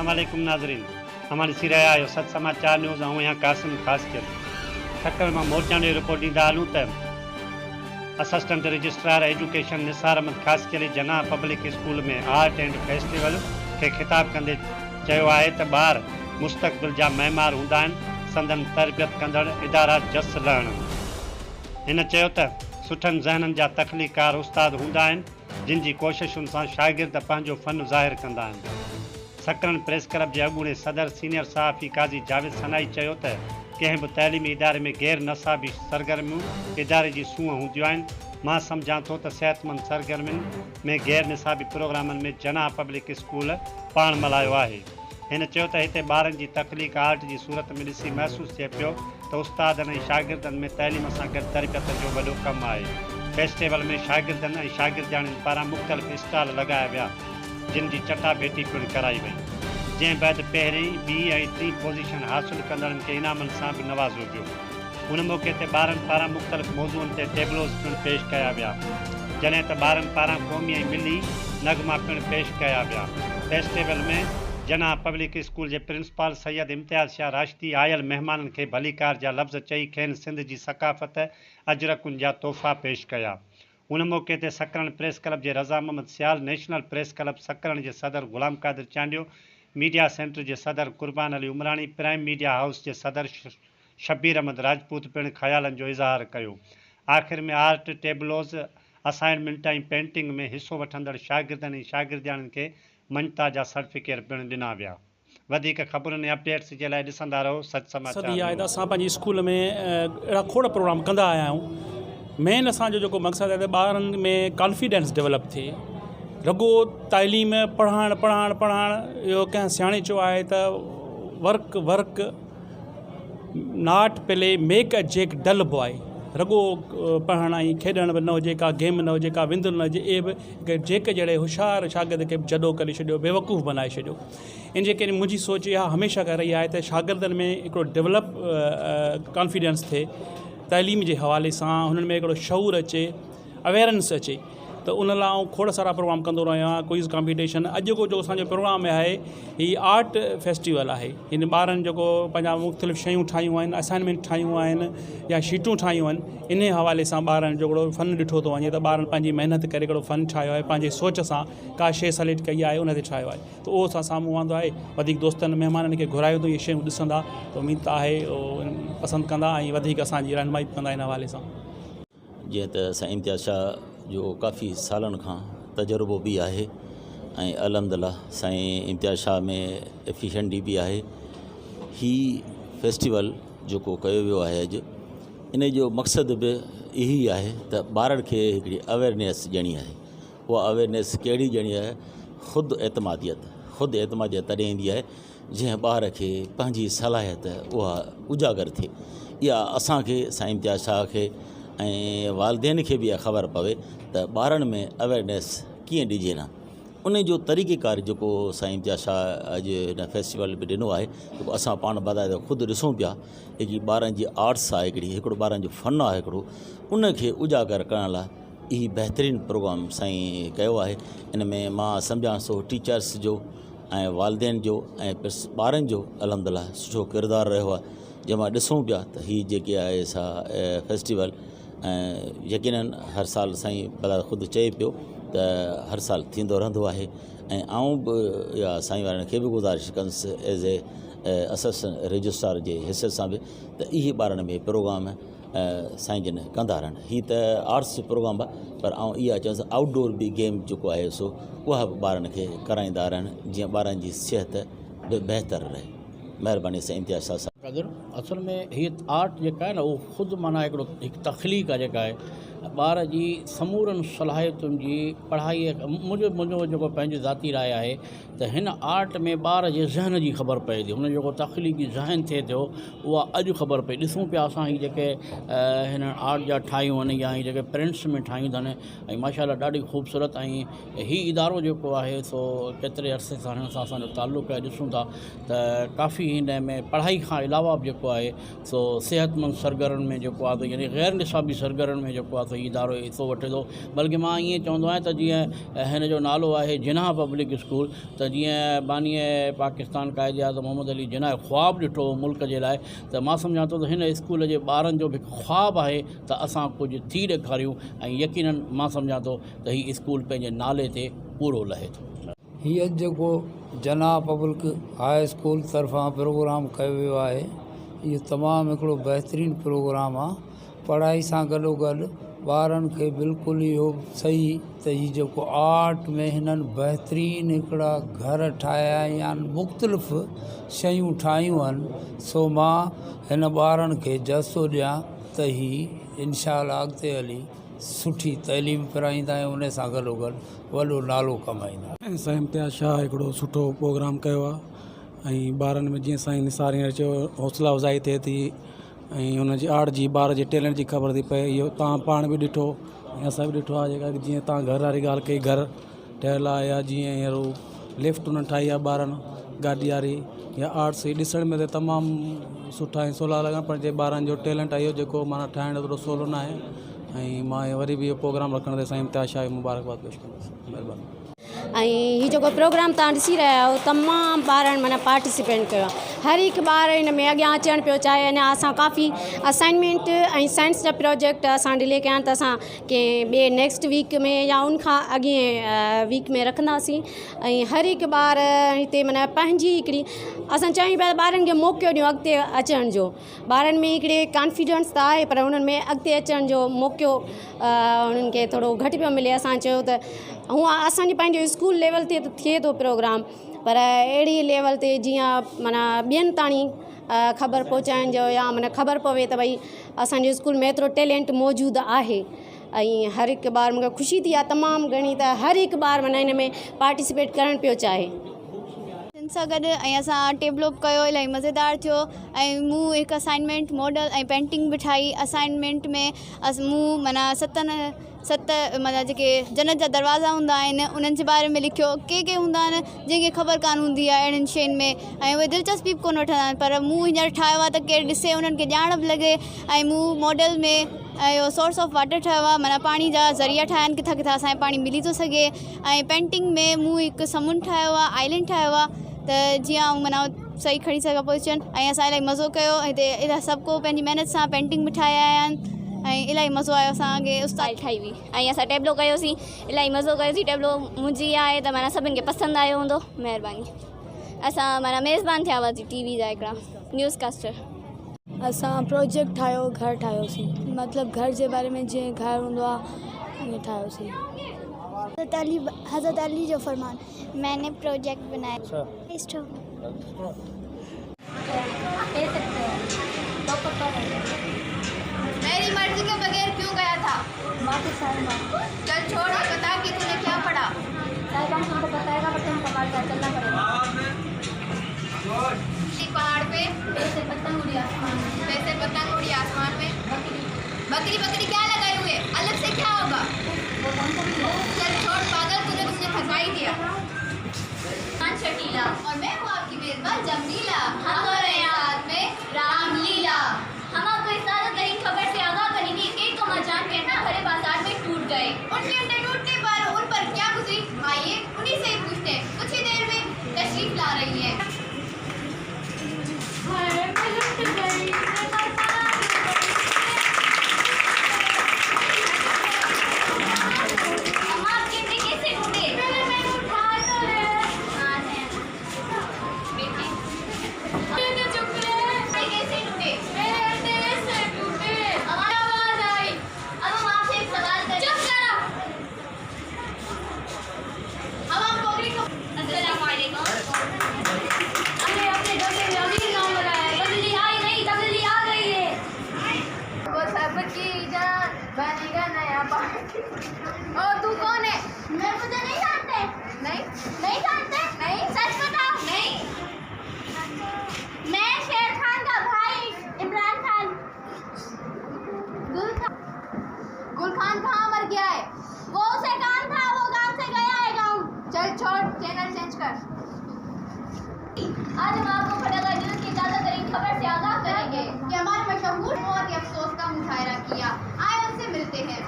अस्सलाम वालेकुम नाज़रीन, हमारे सिराए आयो सच समाचार न्यूज़ ऐं यहाँ कासिम ख़ासि करे ठक्कर मां मोर्चा जो रिपोर्ट ॾींदा हलूं त assistant registrar education Nisar Ahmed ख़ासि जना पब्लिक स्कूल में आर्ट एंड फेस्टिवल खे ख़िताब कंदे चयो आहे त ॿार मुस्तक़बिल जा महिमार हूंदा आहिनि, संदन तरबियत कंदड़ इदारा जस रहण। हिन चयो त सुठनि ज़हननि जा तख़लीकार उस्ताद हूंदा आहिनि जिन जी कोशिशुनि सां शागिर्द पंहिंजो फ़न ज़ाहिर कंदा आहिनि। सकरन प्रेस क्लब जे अॻूणे सदर सीनियर सहाफ़ी काज़ी जावेद सनाई चयो त कंहिं बि तइलीमी इदारे में गैर नसाबी सरगर्मियूं इदारे जी सूंहं हूंदियूं आहिनि। मां सम्झां थो त सिहतमंद सरगर्मियुनि में गैर निसाबी प्रोग्रामनि में जना पब्लिक स्कूल पाण मल्हायो आहे। हिन चयो त हिते ॿारनि जी तख़लीक़ आर्ट जी सूरत में ॾिसी महसूसु थिए पियो त उस्तादनि ऐं शागिर्दनि में तइलीम सां गॾु तरबियत जो वॾो कमु आहे। फेस्टिवल में शागिर्दनि ऐं शागिर्दियाणियुनि पारां मुख़्तलिफ़ स्टॉल लॻाया विया जिन जी चटाभेटी पिणु कराई वई, जंहिं बैदि पहिरीं ॿी ऐं टीं पोज़ीशन हासिलु कंदड़नि खे इनामनि सां बि नवाज़ो वियो। हुन मौक़े ते ॿारनि पारां मुख़्तलिफ़ मौज़ूअनि ते टेबलोज़ पिणु पेश कया विया, जॾहिं त ॿारनि पारां क़ौमी ऐं मिली नगमा पिणु पेश कया विया। फेस्टिवल में जना पब्लिक स्कूल जे प्रिंसिपल सैयद इम्तियाज़ शाह राशिदी आयल महिमाननि खे भलीकार जा लफ़्ज़ चई खेनि सिंध जी सकाफ़त अजरकुनि जा तोहफ़ा पेश कया। हुन मौक़े ते सकरन प्रेस क्लब जे रज़ा मोहम्मद सियाल, नेशनल प्रेस क्लब सकरन जे सदर ग़ुलाम कादिर चांडियो, मीडिया सेंटर जे सदर कुर्बान अली उमरानी, प्राइम मीडिया हाउस जे सदर शबीर अहमद राजपूत पिणु ख़यालनि जो इज़हार कयो। आख़िर में आर्ट टेबलोज़, असाइनमेंट ऐं पेंटिंग में हिसो वठंदड़ शागिर्दनि ऐं शागिर्दियाणियुनि खे मञता जा सर्टिफिकेट पिणु ॾिना विया। वधीक ख़बरुनि ऐं अपडेट्स जे लाइ ॾिसंदा रहो सच समाचार। सदी आहे त असां पंहिंजी स्कूल में अहिड़ा खोड़ प्रोग्राम कंदा आया आहियूं। मेन असांजो जेको मक़सदु आहे त ॿारनि में कॉन्फिडेंस डेवलप थिए। रुगो तालीम पढ़ाइण इहो कंहिं सियाणे चयो आहे त work not play make a जेक डल बॉय। रुगो पढ़ण ऐं खेॾण बि न हुजे, का गेम न हुजे, का विंदुर न हुजे, ए बि जेक जहिड़े होशियारु शागिर्द खे जॾो करे छॾियो, बेवकूफ़ बनाए छॾियो। इन जे करे मुंहिंजी सोच इहा हमेशह करे रही आहे त शागिर्दनि में हिकिड़ो डेवलप कॉन्फिडेंस थिए, तइलीम जे हवाले सां हुननि में हिकिड़ो शऊर अचे, अवेयरनेस अचे। त उन लाइ आउं खोड़ सारा प्रोग्राम कंदो रहियो आहियां, क्विज़ कॉम्पिटिशन। अॼु को जो असांजो प्रोग्राम आहे हीअ आर्ट फेस्टिवल आहे। हिन ॿारनि जेको पंहिंजा मुख़्तलिफ़ शयूं ठाहियूं आहिनि, असाइनमेंट ठाहियूं आहिनि या शीटूं ठाहियूं आहिनि, इन हवाले सां ॿारनि जो हिकिड़ो फ़न ॾिठो थो वञे त ॿारनि पंहिंजी महिनत करे हिकिड़ो फ़न ठाहियो आहे, पंहिंजे सोच सां का शइ सलेक्ट कई आहे उन ते ठाहियो आहे। त उहो असां साम्हूं वांदो आहे। वधीक दोस्तनि महिमाननि खे घुरायो थो इहे शयूं ॾिसंदा त उमेद त आहे पसंदि कंदा ऐं वधीक असांजी रहनुमाई कंदा इन हवाले सां। जीअं त साईं इम्तियाज़ शाह जो काफ़ी सालनि खां तजुर्बो बि आहे ऐं अल्हम्दुलिल्लाह साईं इम्तियाज़ शाह में एफिशिएंटी बि आहे। ही फेस्टिवल जेको कयो वियो आहे अॼु, इन जो मक़सदु बि इहो ई आहे त ॿारनि खे हिकिड़ी अवेयरनेस ॾियणी आहे। उहा अवेयरनेस कहिड़ी ॾियणी आहे? ख़ुदि एतमादियत तॾहिं ईंदी आहे जंहिं ॿार खे पंहिंजी सलाहियत उहा उजागर थिए। इहा असांखे साईं इम्तियाज़ शाह खे ऐं वालिदैन खे बि इहा ख़बर पवे त ॿारनि में अवेयरनेस कीअं ॾिजे न। उन जो तरीक़ेकार जेको साईं इम्तियाज़ शाह अॼु हिन फेस्टिवल में ॾिनो आहे, जेको असां पाण बाक़ाइदा ख़ुदि ॾिसूं पिया, हिकिड़ी ॿारनि जी आर्ट्स आहे, हिकिड़ो ॿारनि जो फ़न आहे, हिकिड़ो उनखे उजागर करण लाइ इहा बहितरीनु प्रोग्राम साईं कयो आहे। इन में मां सम्झां थो टीचर्स जो ऐं वालिदैन जो ऐं ॿारनि जो अल्हम्दुलिल्लाह सुठो किरदारु रहियो आहे। जंहिं मां ॾिसूं पिया त हीअ जेके आहे सा फेस्टिवल ऐं यकीनन हर साल साईं भला ख़ुदि चए पियो त हर साल थींदो रहंदो आहे। ऐं आऊं बि इहा साईं वारनि खे बि गुज़ारिश कंदुसि एज़ ए असिस्टेंट रजिस्ट्रार जे हिसे सां बि त इहे ॿारनि में प्रोग्राम साईं जन कंदा रहनि। हीअ त आर्ट्स जो प्रोग्राम आहे, पर आऊं इहा चवांसि आउटडोर बि गेम जेको आहे सो उहा बि ॿारनि खे कराईंदा रहनि जीअं ॿारनि जी सिहत बि बहितरु रहे। महिरबानी साईं इम्तियाज़ शाह साहब। असल में हीअ आर्ट जेका आहे न उहो ख़ुदि माना हिकिड़ो तख़लीक़ आहे जेका आहे ॿार जी समूरनि सलाहियतुनि जी पढ़ाईअ। मुंहिंजो जेको पंहिंजी ज़ाती राय आहे त हिन आर्ट में ॿार जे ज़हन जी ख़बर पए थी, हुन जेको तख़लीक़ी ज़हन थिए थो उहा अॼु ख़बर पए। ॾिसूं पिया असां हीअ जेके हिन आर्ट जा ठाहियूं आहिनि या हीअ जेके प्रिंट्स में ठाहियूं अथनि ऐं माशाअल्लाह ॾाढी ख़ूबसूरत। ऐं हीअ इदारो जेको आहे सो केतिरे अरसे सां हिन सां असांजो ताल्लुक़ु आहे। ॾिसूं था त काफ़ी हिन में पढ़ाई खां अलावा बि जेको आहे सो सिहतमंद सरगर्मियुनि में जेको आहे यानी ग़ैर निसाबी सरगर्मियुनि में जेको आहे इदारो हिसो वठे थो। बल्कि मां ईअं चवंदो आहियां त जीअं हिन जो नालो आहे जिन्ना पब्लिक स्कूल, त जीअं बानीअ पाकिस्तान क़ाइदे आज़म मोहम्मद अली जिन्ना ख़्वाबु ॾिठो मुल्क जे लाइ, त मां सम्झां थो त हिन स्कूल जे ॿारनि जो बि ख़्वाबु आहे त असां कुझु थी ॾेखारियूं, ऐं यकीनन मां सम्झां थो त हीउ स्कूल पंहिंजे नाले ते पूरो लहे थो। हीअ जेको जिन्ना पब्लिक हाई स्कूल तरफ़ां प्रोग्राम कयो वियो आहे, इहो तमामु हिकिड़ो बहितरीनु प्रोग्राम आहे। पढ़ाई सां गॾोगॾु ॿारनि खे बिल्कुलु इहो सही त हीउ जेको आर्ट में हिननि बहितरीनु हिकिड़ा घर ठाहिया आहिनि, मुख़्तलिफ़ शयूं ठाहियूं आहिनि। सो मां हिन ॿारनि खे जसो ॾियां त हीउ इंशाअल्लाह अॻिते हली सुठी तइलीम पिराईंदा ऐं उन सां गॾोगॾु वॾो नालो कमाईंदा। साईं इम्तियाज़ शाह हिकिड़ो सुठो प्रोग्राम कयो आहे, ऐं ॿारनि में जीअं साईं निसार हींअर चयो हौसला अफ़ज़ाई थिए थी, ऐं हुनजी आर्ट जी ॿार जे टैलेंट जी ख़बर थी पए। इहो तव्हां पाण बि ॾिठो ऐं असां बि ॾिठो आहे जेका जीअं तव्हां घर वारी ॻाल्हि कई, घर ठहियलु आहे, या जीअं हींअर लिफ्ट उन्हनि ठाही आहे ॿारनि गाॾी वारी, या आर्ट्स ही ॾिसण में त तमामु सुठा ऐं सवला लॻा, पर जे ॿारनि जो टैलेंट आहे इहो जेको माना ठाहिण एतिरो सवलो न आहे। ऐं मां वरी बि इहो प्रोग्राम रखण ते साईं इम्तियाज़ शाह मुबारकबाद पेश कंदुसि। महिरबानी। ऐं हीउ जेको प्रोग्राम तव्हां ॾिसी रहिया आहियो, तमामु ॿारनि माना पार्टिसिपेट कयो। हर हिकु ॿार हिन में अॻियां अचणु पियो चाहे। अञा असां काफ़ी असाइनमेंट ऐं साइंस जा प्रोजेक्ट असां डिले कया आहिनि, त असां कंहिं ॿिए नेक्स्ट वीक में या उनखां अॻे वीक में रखंदासीं। ऐं हर हिकु ॿार हिते माना पंहिंजी हिकिड़ी असां चाहियूं पिया ॿारनि खे मौक़ो ॾियूं अॻिते अचण जो। ॿारनि में हिकिड़े कॉन्फिडेंस त आहे, पर उन्हनि में अॻिते अचण जो मौक़ो उन्हनि खे थोरो घटि पियो मिले। असां चयो त हूअं असांजे पंहिंजे स्कूल लेवल ते त थिए थो प्रोग्राम, पर अहिड़ी लेवल ते जीअं माना ॿियनि ताणी ख़बर पहुचाइण जो, या माना ख़बर पवे त भई असांजे स्कूल में एतिरो टैलेंट मौजूदु आहे। ऐं हर हिकु ॿार मूंखे ख़ुशी थी आहे तमामु घणी, त हर हिकु ॿार माना हिन में पार्टिसिपेट करणु पियो चाहे। हिन सां गॾु ऐं असां आर्ट डेवलप कयो, इलाही मज़ेदार थियो। ऐं मूं हिकु असाइनमेंट मॉडल ऐं पेंटिंग बि ठाही। असाइनमेंट में मूं माना सत माना जेके जन्नत जा दरवाज़ा हूंदा आहिनि उन्हनि जे बारे में लिखियो। के हूंदा आहिनि जंहिंखे ख़बर कान हूंदी आहे अहिड़ियुनि शयुनि में, ऐं उहे दिलचस्पी बि कोन वठंदा आहिनि, पर मूं हींअर ठाहियो आहे त केरु ॾिसे उन्हनि खे ॼाण बि लॻे। ऐं मूं मॉडल में इहो सोर्स ऑफ वाटर ठाहियो आहे, माना पाणी जा ज़रिया ठाहिया आहिनि, किथां किथां असांखे पाणी मिली थो सघे। ऐं पेंटिंग में मूं हिकु समुंड ठाहियो आहे, आइलैंड ठाहियो आहे, त जीअं माना सही खणी सघां पोजिशन। ऐं असां इलाही मज़ो कयो। हिते इलाही सभु को पंहिंजी महिनत सां पेंटिंग बि ठाहिया आहिनि, ऐं इलाही मज़ो आयो असांखे। उस्ताद ठाही हुई ऐं असां टेबलो कयोसीं, इलाही मज़ो कयोसीं। टेबलो मुंहिंजी आहे त माना सभिनि खे पसंदि आयो हूंदो। महिरबानी। असां माना मेज़बान थिया हुआसीं टीवी जा हिकिड़ा न्यूज़कास्टर। असां प्रोजेक्ट ठाहियो, घर ठाहियोसीं, मतिलबु घर जे बारे में जीअं घर हूंदो आहे ईअं ठाहियोसीं। हज़रत अली जो फरमान। मैंने प्रोजेक्ट बनाया। मेरी मर्जी के बगैर क्यों गया था? चल छोड़, बता कि तूने क्या पढ़ा। तुमको बताएगा, पर तुमको हमारे साथ चलना पड़ेगा। पहाड़ पे वैसे पतंग उड़ी आसमान में। बकरी क्या लगाए हुए? अलग से क्या होगा? चल छोड़ पागल, तुमने थका ही दिया। शकीला और मैं हूँ आपकी मेजबान जमीला। हमारे साथ में रामलीला। हम आपको इस ताज़ा तरीन खबर से आगाह करेंगे। एक मचान कहना भरे बाजार में टूट गए। उनके अंडे टूटने पर उन पर क्या गुजरी, आइए उन्हीं से ही पूछते हैं। कुछ ही देर में तशरीफ ला रही है। और तू कौन है? मैं मुझे नहीं जानते। नहीं जानते? नहीं, सच बताओ। नहीं, मैं शेर खान का भाई इमरान खान। गुल खान कहाँ मर गया है? वो उसे काम था, वो गांव से गया है गांव। चल छोड़, चैनल चेंज कर। आज हम आपको फटाका न्यूज़ की ताज़ा तरीन खबर से आगाह करेंगे कि हमारे मशहूर और अफसोस का मुशायरा किया। आए उनसे मिलते हैं।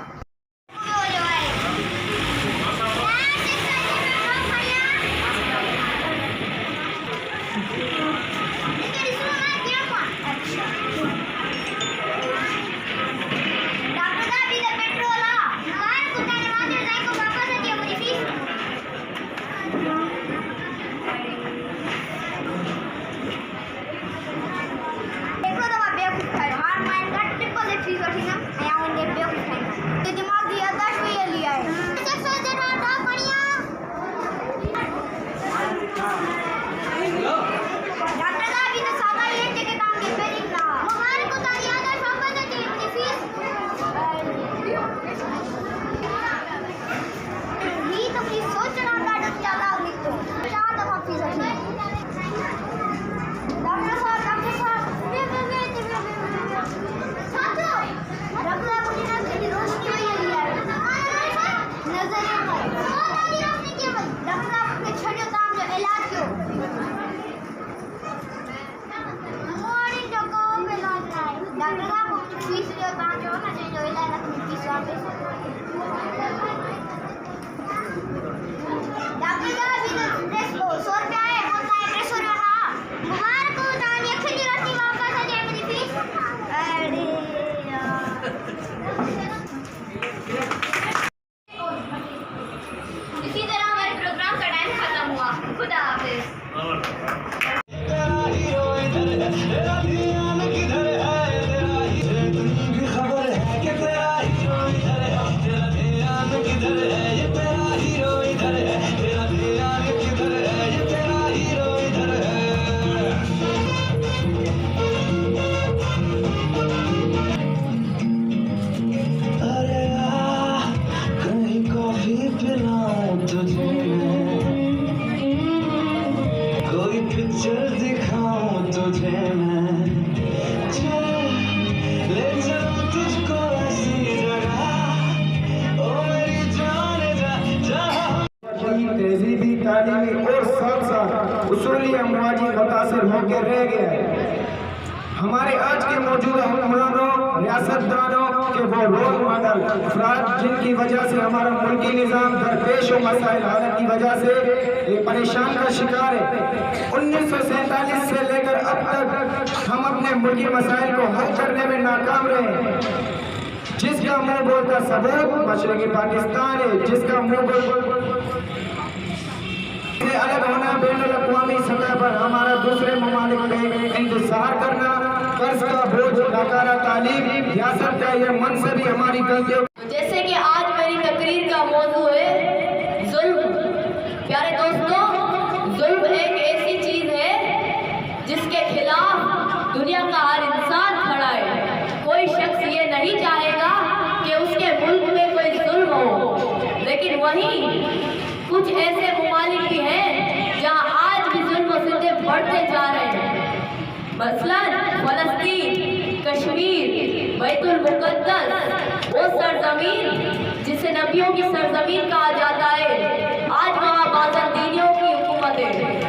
उसूली अमवाजी मुतासिर होकर रह गया है। हमारे आज के मौजूदा हुक्मरानों, रियासतदानों के वो रोल मॉडल अफराद जिनकी वजह से हमारा मुल्की निज़ाम दरपेश व मसाइल हालत की वजह से एक परेशान का शिकार है। 1947 से लेकर अब तक हम अपने मुल्की मसाइल को हल करने में नाकाम रहे, जिसका मुंह बोलता सबूत मशरक़ी पाकिस्तान है, जिसका मुंह बोल से अलग होना, बैनुल-अक़वामी सतह पर हमारा दूसरे ममालिक पे इंतजार करना, कर्ज का बोझ, नाकारा तालीम, रियासत का ये मनसबी हमारी गलतियों। जैसे कि आज मेरी तकरीर का मौजू है जुल्म। प्यारे दोस्तों, जुल्म एक ऐसी चीज़ है जिसके खिलाफ दुनिया का हर इंसान खड़ा है। कोई शख्स ये नहीं चाहेगा कि उसके मुल्क में कोई जुल्म हो, लेकिन वहीं कुछ ऐसे ममालिक भी हैं जहाँ आज भी जुल्म और सितम बढ़ते जा रहे हैं। मसलन फ़लस्तीन, कश्मीर, बैतुल मुक़द्दस, वो सरजमीन जिसे नबियों की सरजमीन कहा जाता है, आज वहाँ बाज़दीनियों की हुकूमत है।